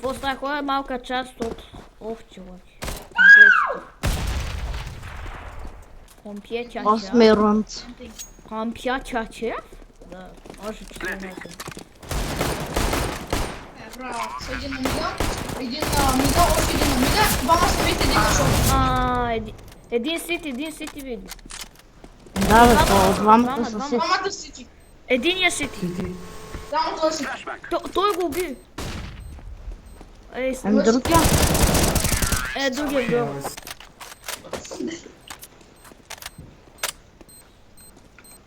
Остава коя малка част от овче лъки. Компия Осми рунд. Компия чаче? Да, може 14. Брат, един на мида, един на мида, още един на мида, двама стоите, един на шоу. Един сити види. Да, бе, то двамата са си. Двамата сити. Единия сити. Двамата сити. Той го уби. Ами другия? Другия гъл.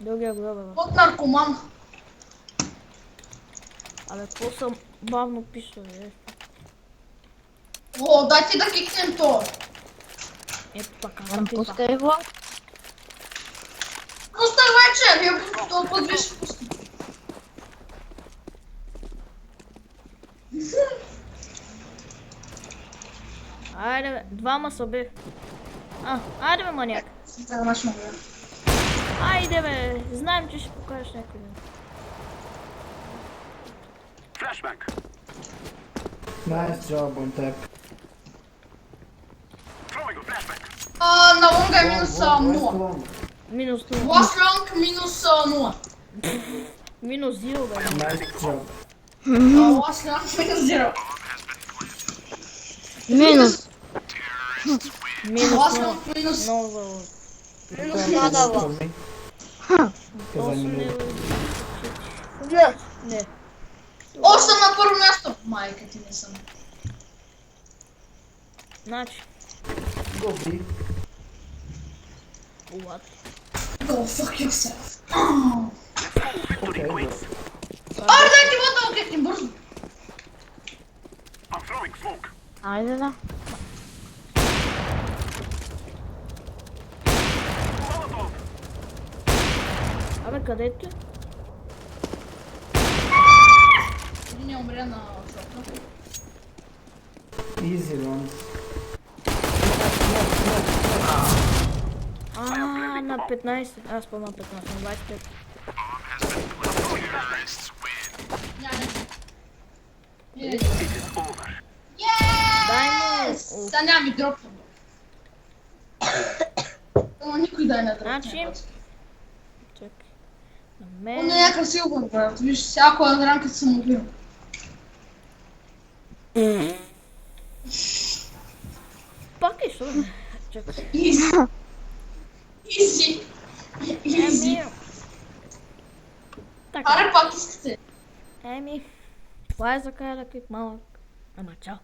Другия гъл, бе. От наркоман. Абе, какво съм бавно пиша, бе? О, дайте да кикнем то. Ето така, Пускай го. Пустай вече, вие толкова две ще пусти. Айде, бе, двама са, бе. Айде, бе, маняк. Айде, бе, знаем, че ще покажеш някъде. Nice job on tap. На лонга е минус 0. Минус 0. Ласт лонг минус 0. Минус 0, бе. Nice job. Ласт лонг минус 0. Минус. Минус Ласт 0. лонг минус Много. минус 0. For me. Because I'm a noob. Не. О, съм на първо място. Майка ти не съм. Значи, Go B. what? Go fuck yourself. Okay, bro. Аре, дай ти вода, окей, бързо. Айде да. Абе, къде ти? Един е умря на шота. Easy runs. На 15. Аз по на 15, на 25. Дай му. Сега няма ми дропвам. Ама никой дай на дропвам. Значи, чакай. На Он е мен. някакъв силвър, брат. Виж, всяко ранка съм убил. Пак е шо? Чакай. Изи. Изи. Изи. Еми. Така. Аре, пак искате. Това е за края да малък. Ама чао.